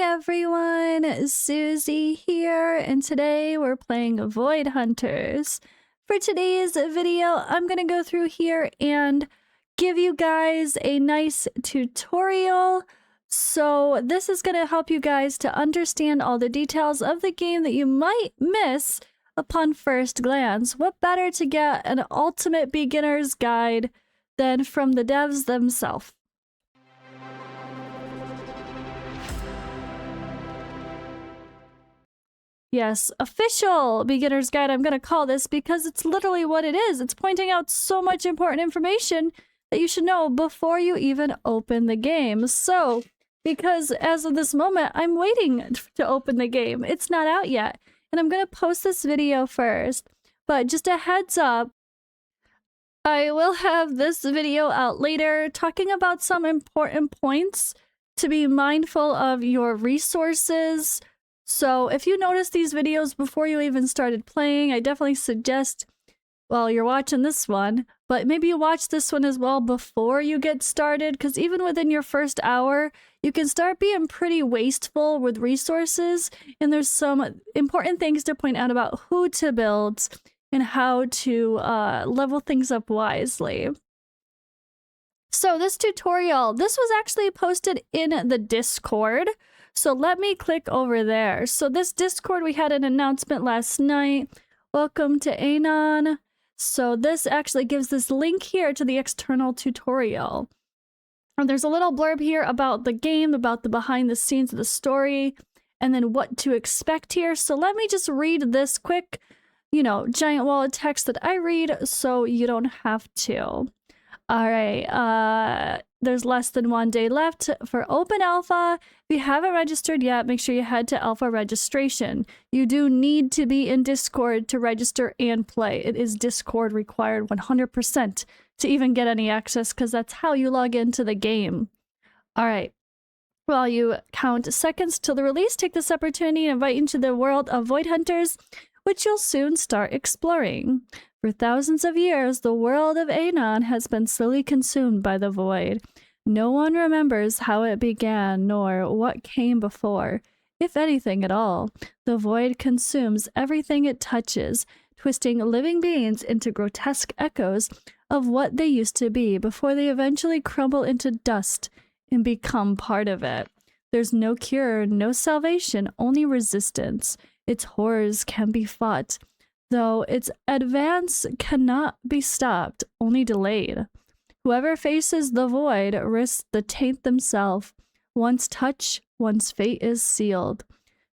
everyone, Suzi here, and today we're playing Void Hunters. For today's video, I'm gonna go through here and give you guys a nice tutorial. So this is gonna help you guys to understand all the details of the game that you might miss upon first glance. What better to get an ultimate beginner's guide than from the devs themselves? Yes, official beginner's guide, I'm going to call this, because it's literally what it is. It's pointing out so much important information that you should know before you even open the game. So, because as of this moment, I'm waiting to open the game. It's not out yet. And I'm going to post this video first. But just a heads up, I will have this video out later talking about some important points to be mindful of your resources. So if you notice these videos before you even started playing, I definitely suggest, well, you're watching this one, but maybe you watch this one as well before you get started, because even within your first hour, you can start being pretty wasteful with resources, and there's some important things to point out about who to build and how to level things up wisely. So this tutorial, this was actually posted in the Discord. So let me click over there. So this Discord, we had an announcement last night. Welcome to Anon. So this actually gives this link here to the external tutorial. And there's a little blurb here about the game, about the behind the scenes of the story, and then what to expect here. So let me just read this quick, giant wall of text that I read so you don't have to. All right, there's less than 1 day left for open alpha. If you haven't registered yet, make sure you head to alpha registration. You do need to be in Discord to register and play. It is Discord required 100% to even get any access, because that's how you log into the game. All right. While you count seconds till the release, take this opportunity to invite you into the world of Void Hunters, which you'll soon start exploring. For thousands of years, the world of Anon has been slowly consumed by the void. No one remembers how it began, nor what came before, if anything at all. The void consumes everything it touches, twisting living beings into grotesque echoes of what they used to be before they eventually crumble into dust and become part of it. There's no cure, no salvation, only resistance. Its horrors can be fought, though its advance cannot be stopped, only delayed. Whoever faces the void risks the taint themselves. Once touched, one's fate is sealed.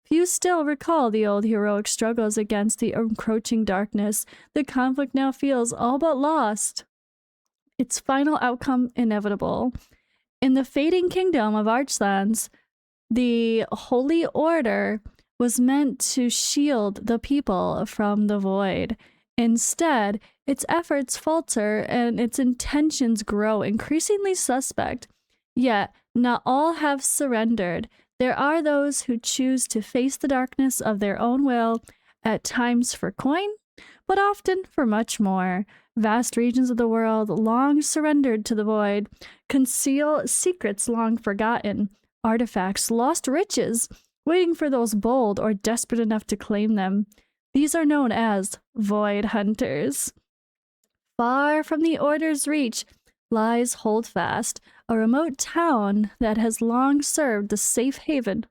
Few still recall the old heroic struggles against the encroaching darkness. The conflict now feels all but lost, its final outcome inevitable. In the fading kingdom of Archlands, the Holy Order was meant to shield the people from the void. Instead, its efforts falter and its intentions grow increasingly suspect. Yet, not all have surrendered. There are those who choose to face the darkness of their own will, at times for coin, but often for much more. Vast regions of the world, long surrendered to the void, conceal secrets long forgotten, artifacts, lost riches, waiting for those bold or desperate enough to claim them. These are known as Void Hunters. Far from the Order's reach lies Holdfast, a remote town that has long served as a safe haven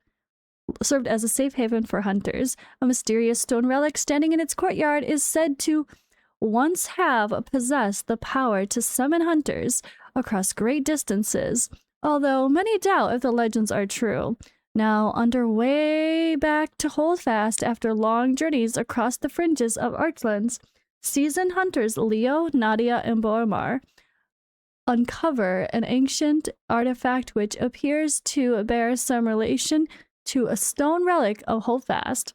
for hunters. A mysterious stone relic standing in its courtyard is said to once have possessed the power to summon hunters across great distances, although many doubt if the legends are true. Now underway back to Holdfast after long journeys across the fringes of Archlands, seasoned hunters Leo, Nadia, and Bormar uncover an ancient artifact which appears to bear some relation to a stone relic of Holdfast.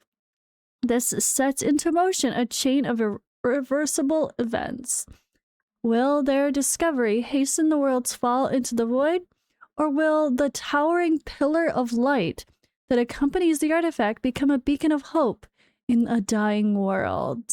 This sets into motion a chain of irreversible events. Will their discovery hasten the world's fall into the void? Or will the towering pillar of light that accompanies the artifact become a beacon of hope in a dying world?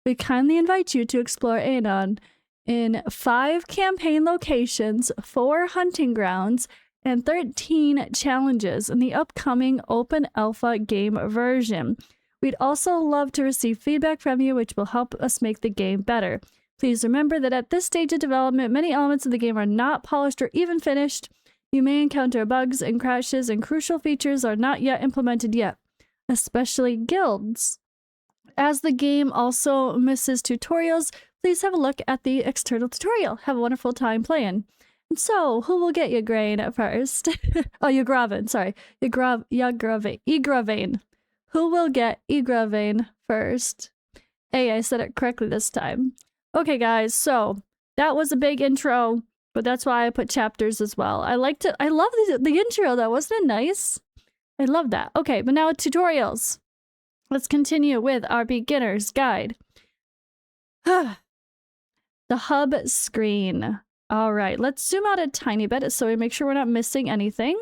We kindly invite you to explore Anon in 5 campaign locations, 4 hunting grounds, and 13 challenges in the upcoming open alpha game version. We'd also love to receive feedback from you, which will help us make the game better. Please remember that at this stage of development, many elements of the game are not polished or even finished. You may encounter bugs and crashes, and crucial features are not yet implemented yet, especially guilds. As the game also misses tutorials, please have a look at the external tutorial. Have a wonderful time playing. And so, who will get Ygraine first? Oh, Ygraven, sorry. Ygraine. Who will get Ygraine first? Hey, I said it correctly this time. Okay, guys, so that was a big intro, but that's why I put chapters as well. I love the intro, though. Wasn't it nice? I love that. Okay, but now tutorials. Let's continue with our beginner's guide. The hub screen. All right, let's zoom out a tiny bit so we make sure we're not missing anything.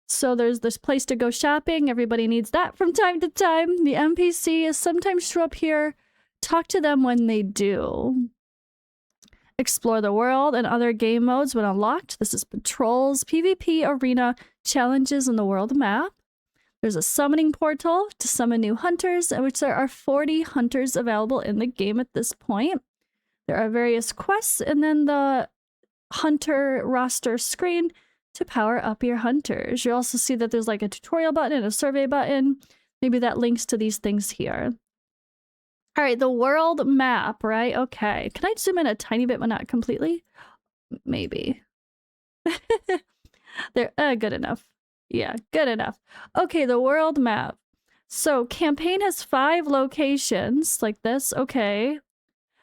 So there's this place to go shopping. Everybody needs that from time to time. The NPCs sometimes show up here. Talk to them when they do. Explore the world and other game modes when unlocked. This is patrols, PvP arena, challenges in the world map. There's a summoning portal to summon new hunters, in which there are 40 hunters available in the game at this point. There are various quests, and then the hunter roster screen to power up your hunters. You also see that there's like a tutorial button and a survey button. Maybe that links to these things here. All right, the world map, right? Okay. Can I zoom in a tiny bit, but not completely? Maybe. There, good enough. Yeah, good enough. Okay, the world map. So campaign has 5 locations like this. Okay.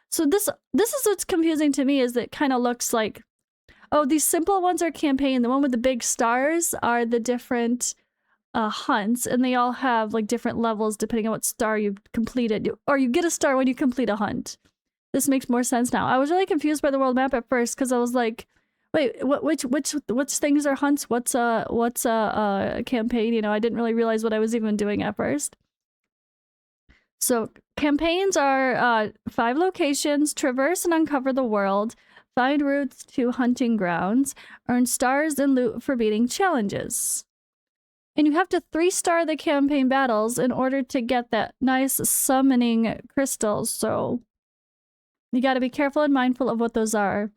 So this is what's confusing to me, is that it kind of looks like, oh, these simple ones are campaign. The one with the big stars are the different hunts, and they all have like different levels depending on what star you've completed, or you get a star when you complete a hunt. This makes more sense now. I was really confused by the world map at first because I was like, wait, which things are hunts? What's a campaign? You know, I didn't really realize what I was even doing at first. So campaigns are 5 locations: traverse and uncover the world, find routes to hunting grounds, earn stars and loot for beating challenges. And you have to 3-star the campaign battles in order to get that nice summoning crystals. So you got to be careful and mindful of what those are.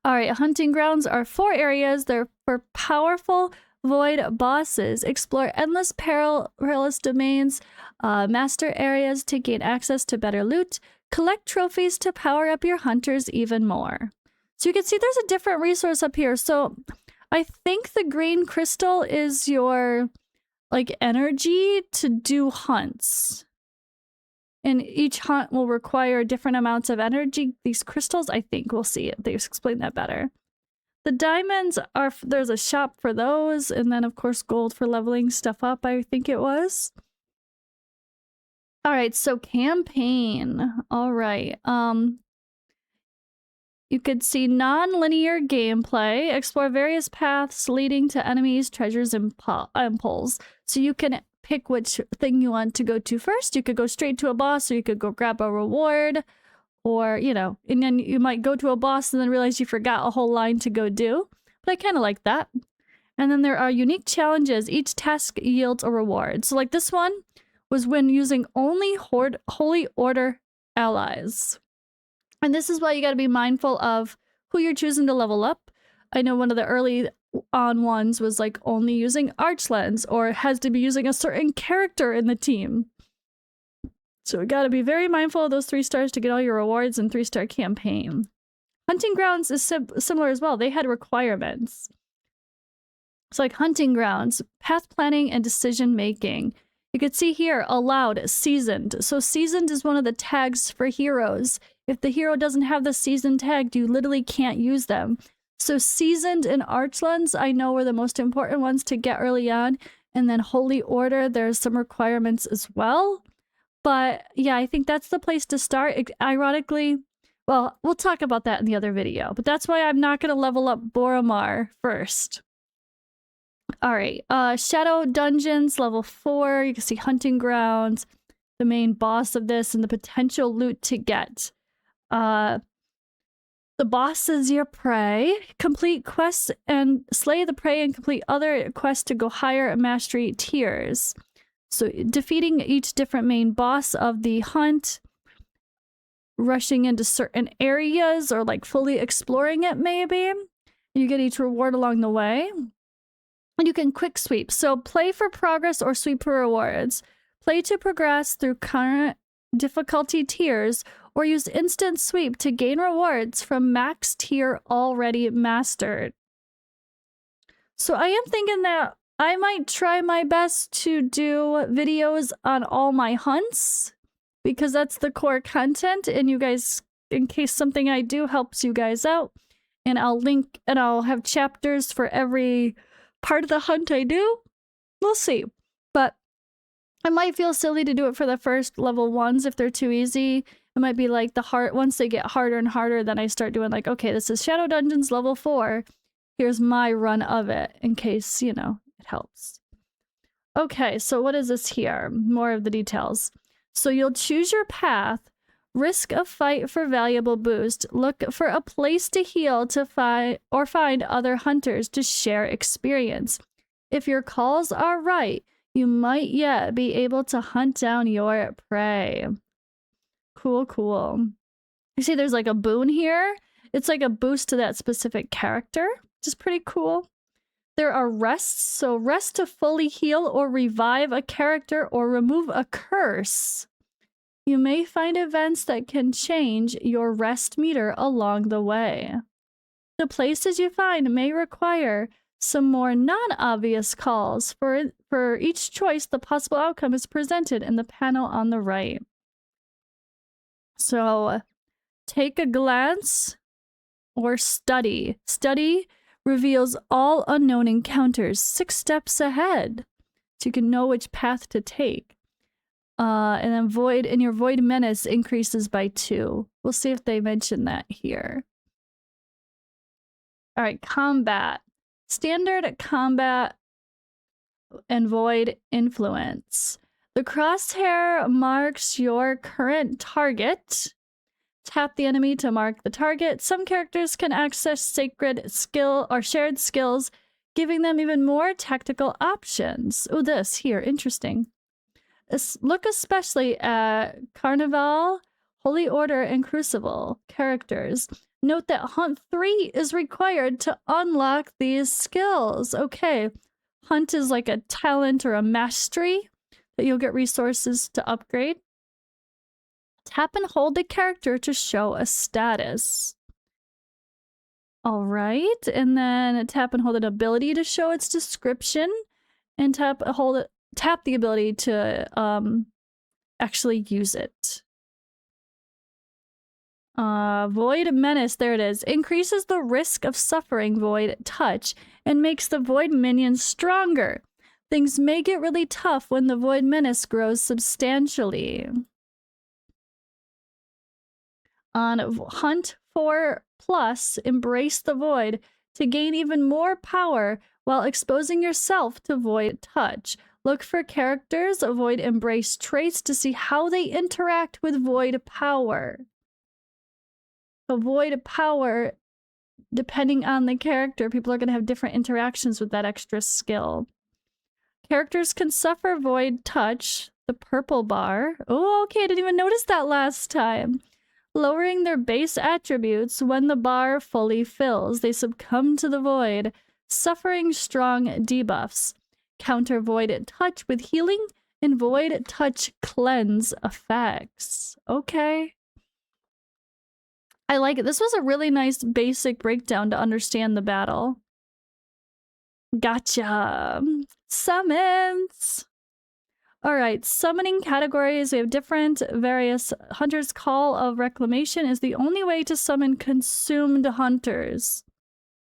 All right, hunting grounds are 4 areas. They're for powerful void bosses. Explore endless perilous domains, master areas to gain access to better loot, collect trophies to power up your hunters even more. So you can see there's a different resource up here. So I think the green crystal is your like energy to do hunts. And each hunt will require different amounts of energy. These crystals, I think, we'll see it. They explain that better. The diamonds are, there's a shop for those. And then, of course, gold for leveling stuff up, I think it was. All right, so campaign. All right. You could see non-linear gameplay, explore various paths leading to enemies, treasures, and pulls. So you can pick which thing you want to go to first. You could go straight to a boss, or you could go grab a reward, or, you know, and then you might go to a boss and then realize you forgot a whole line to go do. But I kind of like that. And then there are unique challenges. Each task yields a reward. So like this one was when using only Holy Order allies. And this is why you got to be mindful of who you're choosing to level up. I know one of the early on ones was like only using Archlens, or has to be using a certain character in the team. So we got to be very mindful of those 3 stars to get all your rewards and 3-star campaign. Hunting grounds is similar as well. They had requirements. It's like hunting grounds, path planning, and decision making. You could see here, allowed, seasoned. So seasoned is one of the tags for heroes. If the hero doesn't have the seasoned tag, you literally can't use them. So seasoned and Archlens, I know, were the most important ones to get early on. And then Holy Order, there's some requirements as well. But yeah, I think that's the place to start. Ironically, well, we'll talk about that in the other video. But that's why I'm not going to level up Boromar first. All right, Shadow Dungeons, level 4. You can see hunting grounds, the main boss of this, and the potential loot to get. The The boss is your prey. Complete quests and slay the prey and complete other quests to go higher mastery tiers. So defeating each different main boss of the hunt, rushing into certain areas or like fully exploring it maybe. You get each reward along the way. And you can quick sweep. So play for progress or sweep for rewards. Play to progress through current difficulty tiers or use instant sweep to gain rewards from max tier already mastered. So I am thinking that I might try my best to do videos on all my hunts because that's the core content, and you guys, in case something I do helps you guys out, and I'll link and I'll have chapters for every part of the hunt I do. We'll see. But it might feel silly to do it for the first level ones if they're too easy. It might be like once they get harder and harder, then I start doing like, okay, this is Shadow Dungeons level 4. Here's my run of it in case, you know, it helps. Okay, so what is this here? More of the details. So you'll choose your path, risk a fight for valuable boost, look for a place to heal to find other hunters to share experience. If your calls are right, you might yet be able to hunt down your prey. Cool, cool. You see there's like a boon here. It's like a boost to that specific character, which is pretty cool. There are rests, so rest to fully heal or revive a character or remove a curse. You may find events that can change your rest meter along the way. The places you find may require some more non-obvious calls. For each choice, the possible outcome is presented in the panel on the right. So, take a glance or study. Study reveals all unknown encounters 6 steps ahead, so you can know which path to take. And then your void menace increases by 2. We'll see if they mention that here. All right, combat. Standard combat and void influence. The crosshair marks your current target. Tap the enemy to mark the target. Some characters can access sacred skill or shared skills, giving them even more tactical options. Oh, this here, interesting. Look especially at Carnival, Holy Order, and Crucible characters. Note that Hunt 3 is required to unlock these skills. Okay, Hunt is like a talent or a mastery that you'll get resources to upgrade. Tap and hold the character to show a status. All right, and then tap and hold an ability to show its description, and tap the ability to actually use it. Void Menace, there it is. Increases the risk of suffering Void Touch and makes the Void minions stronger. Things may get really tough when the Void Menace grows substantially. On Hunt 4+, embrace the Void to gain even more power while exposing yourself to Void Touch. Look for characters, Void Embrace traits to see how they interact with Void Power. So Void Power, depending on the character, people are going to have different interactions with that extra skill. Characters can suffer Void Touch, the purple bar. Oh, okay, I didn't even notice that last time. Lowering their base attributes when the bar fully fills. They succumb to the Void, suffering strong debuffs. Counter Void Touch with healing and Void Touch cleanse effects. Okay. I like it. This was a really nice basic breakdown to understand the battle. Gotcha. Summons. All right, summoning categories. We have different various hunters. Call of Reclamation is the only way to summon consumed hunters.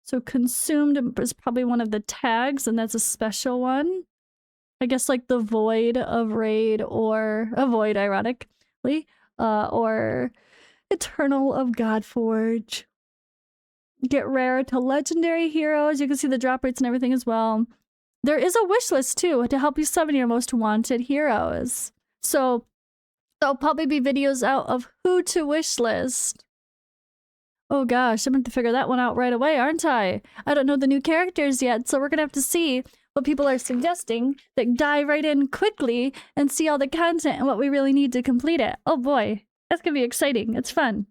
So consumed is probably one of the tags, and that's a special one. I guess like the Void of Raid, or a Void, ironically, or Eternal of Godforge. Get rare to legendary heroes. You can see the drop rates and everything as well. There is a wish list too to help you summon your most wanted heroes. So there'll probably be videos out of who to wish list. Oh gosh, I'm going to figure that one out right away, aren't I? I don't know the new characters yet, so we're going to have to see what people are suggesting, that dive right in quickly and see all the content and what we really need to complete it. Oh boy, that's going to be exciting. It's fun.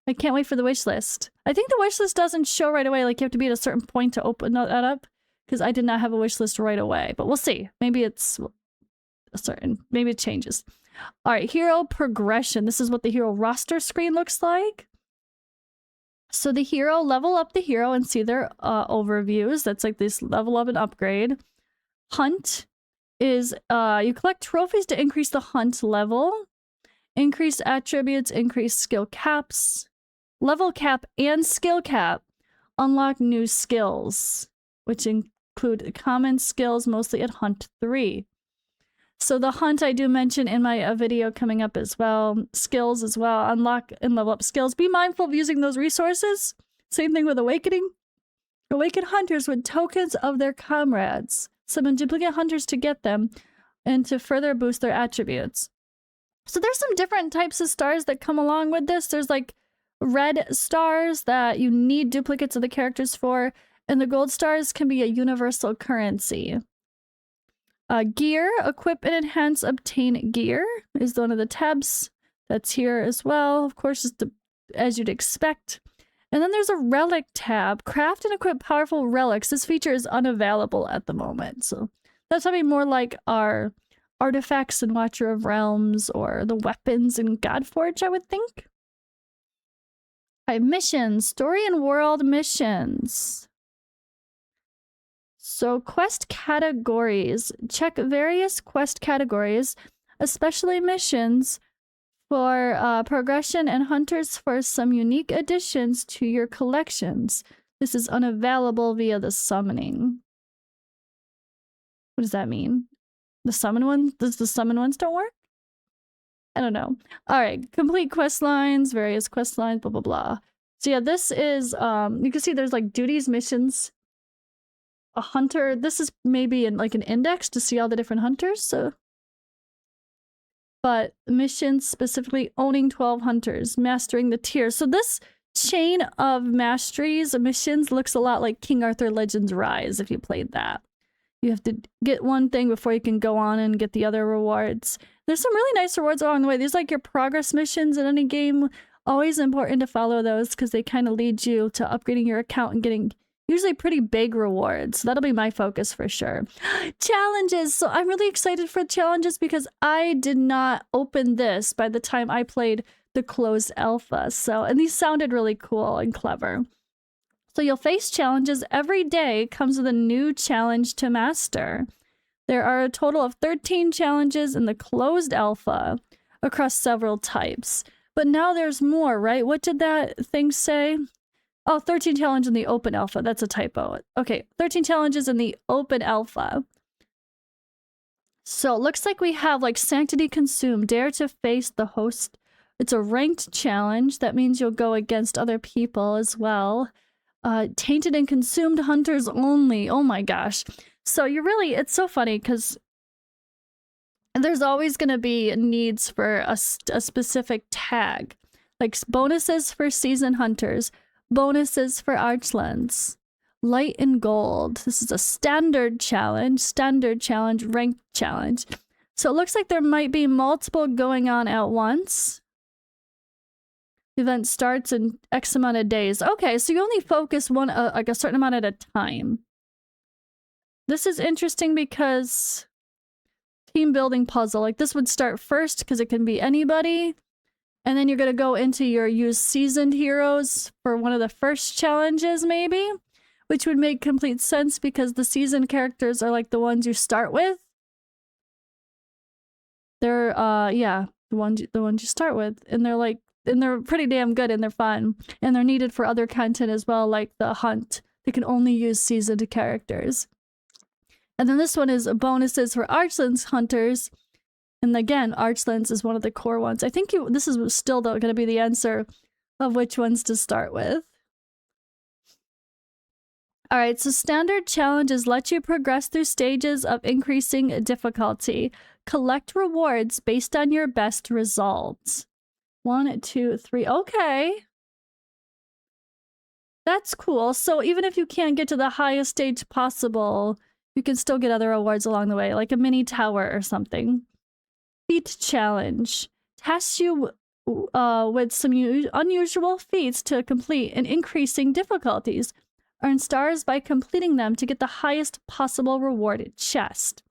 I can't wait for the wish list. I think the wish list doesn't show right away, like you have to be at a certain point to open that up, because I did not have a wish list right away, but we'll see. Maybe it's a certain, maybe it changes. All right, hero progression. This is what the hero roster screen looks like. So the hero, level up the hero and see their overviews. That's like this level up and upgrade. Hunt is, you collect trophies to increase the hunt level. Increase attributes, increase skill caps. Level cap and skill cap unlock new skills, which include common skills mostly at Hunt 3. So the hunt I do mention in my video coming up as well. Skills as well. Unlock and level up skills. Be mindful of using those resources. Same thing with awakening. Awaken hunters with tokens of their comrades. Summon duplicate hunters to get them and to further boost their attributes. So there's some different types of stars that come along with this. There's like red stars that you need duplicates of the characters for. And the gold stars can be a universal currency. Gear, equip and enhance, obtain gear is one of the tabs that's here as well. Of course, just as you'd expect. And then there's a relic tab, craft and equip powerful relics. This feature is unavailable at the moment. So that's probably more like our artifacts in Watcher of Realms or the weapons in Godforge, I would think. All right, missions, story and world missions. So quest categories. Check various quest categories, especially missions for progression and hunters for some unique additions to your collections. This is unavailable via the summoning. What does that mean? The summon one? Does the summon ones don't work? I don't know. All right, complete quest lines, various quest lines, blah, blah, blah. So yeah, this is, you can see there's like duties, missions, a hunter. This is maybe in like an index to see all the different hunters. So, but missions specifically owning 12 hunters, mastering the tiers. So this chain of masteries, missions looks a lot like King Arthur Legends Rise if you played that. You have to get one thing before you can go on and get the other rewards. There's some really nice rewards along the way. There's like your progress missions in any game. Always important to follow those because they kind of lead you to upgrading your account and getting usually pretty big rewards. So that'll be my focus for sure. Challenges. So I'm really excited for challenges because I did not open this by the time I played the closed alpha. So, and these sounded really cool and clever. So you'll face challenges every day. Comes with a new challenge to master. There are a total of 13 challenges in the closed alpha across several types. But now there's more, right? What did that thing say? Oh, 13 challenges in the open alpha. That's a typo. Okay, 13 challenges in the open alpha. So it looks like we have like Sanctity Consumed. Dare to face the host. It's a ranked challenge. That means you'll go against other people as well. Tainted and Consumed hunters only. Oh my gosh. So you're really, it's so funny because there's always going to be needs for a specific tag. Like bonuses for seasoned hunters. Bonuses for archlands. Light and gold. This is a standard challenge, ranked challenge. So it looks like there might be multiple going on at once. The event starts in X amount of days. Okay, so you only focus one, like a certain amount at a time. This is interesting because team building puzzle, like this would start first because it can be anybody. And then you're going to go into your use seasoned heroes for one of the first challenges maybe, which would make complete sense because the seasoned characters are like the ones you start with. They're, yeah, the ones you start with. And they're like, and they're pretty damn good and they're fun. And they're needed for other content as well, like the hunt. They can only use seasoned characters. And then this one is bonuses for Archlands hunters. And again, Archlands is one of the core ones. I think this is still going to be the answer of which ones to start with. All right, so standard challenges let you progress through stages of increasing difficulty. Collect rewards based on your best results. 1, 2, 3. Okay. That's cool. So even if you can't get to the highest stage possible, you can still get other awards along the way, like a mini tower or something. Feat challenge. Tests you with some unusual feats to complete and increasing difficulties. Earn stars by completing them to get the highest possible rewarded chest.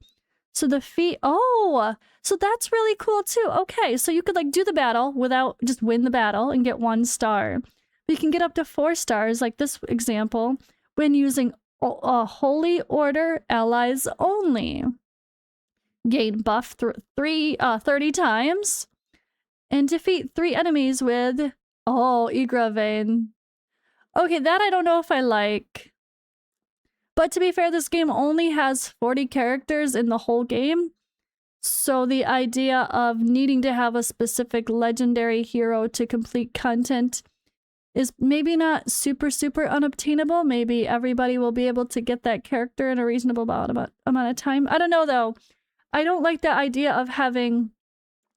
So the feat, oh, so that's really cool too. Okay, so you could like do the battle without, just win the battle and get 1 star. But you can get up to 4 stars, like this example, when using Holy Order allies only. Gain buff 30 times. And defeat 3 enemies with, oh, Igravane. Okay, that I don't know if I like. But to be fair, this game only has 40 characters in the whole game. So the idea of needing to have a specific legendary hero to complete content is maybe not super unobtainable. Maybe everybody will be able to get that character in a reasonable amount of time. I don't know though. I don't like the idea of having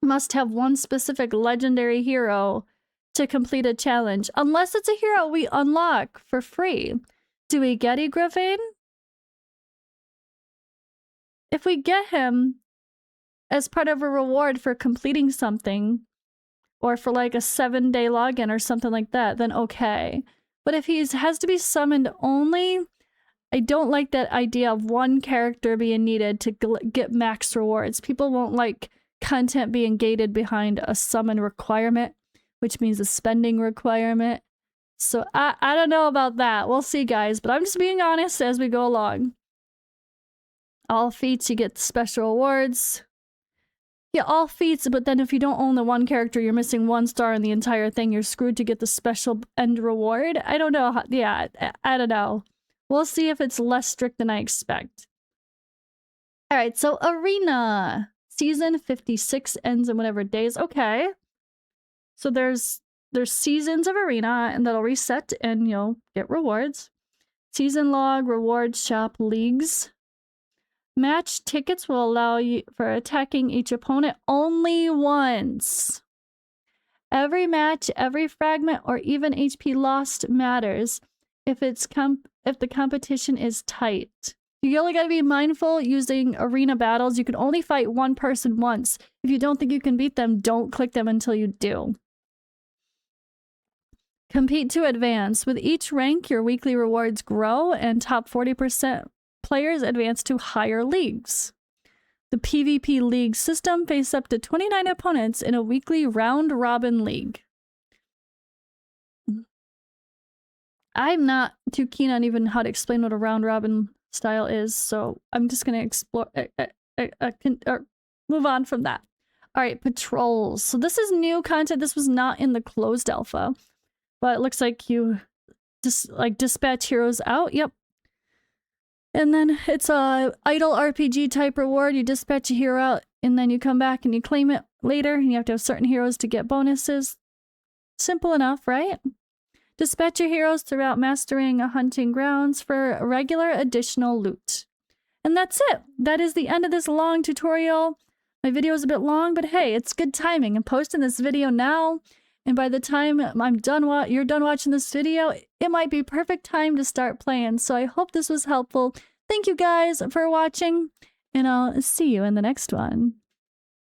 must have one specific legendary hero to complete a challenge. Unless it's a hero we unlock for free. Do we get Igravane? If we get him as part of a reward for completing something, or for like a 7-day login or something like that, then okay. But if he has to be summoned only, I don't like that idea of one character being needed to get max rewards. People won't like content being gated behind a summon requirement, which means a spending requirement. So I don't know about that. We'll see, guys, but I'm just being honest as we go along. All feats, you get special awards. Yeah, all feats, but then if you don't own the one character, you're missing 1 star in the entire thing. You're screwed to get the special end reward. I don't know. Yeah, I don't know. We'll see if it's less strict than I expect. All right, so Arena. Season 56 ends in whatever days. Okay. So there's seasons of Arena, and that'll reset, and you'll get rewards. Season log, reward shop, leagues. Match tickets will allow you for attacking each opponent only once. Every match, every fragment, or even HP lost matters if the competition is tight. You only gotta be mindful using arena battles. You can only fight 1 person once. If you don't think you can beat them, don't click them until you do. Compete to advance. With each rank, your weekly rewards grow, and top 40% players advance to higher leagues. The PvP league system faces up to 29 opponents in a weekly round-robin league. I'm not too keen on even how to explain what a round-robin style is, so I'm just going to explore, move on from that. All right, patrols. So this is new content. This was not in the closed alpha, but it looks like you just dispatch heroes out. Yep. And then it's a idle RPG type reward. You dispatch a hero out, and then you come back and you claim it later, and you have to have certain heroes to get bonuses. Simple enough, right? Dispatch your heroes throughout mastering hunting grounds for regular additional loot. And that's it. That is the end of this long tutorial. My video is a bit long, but hey, it's good timing. I'm posting this video now, and by the time you're done watching this video, it might be perfect time to start playing. So I hope this was helpful. Thank you guys for watching, and I'll see you in the next one.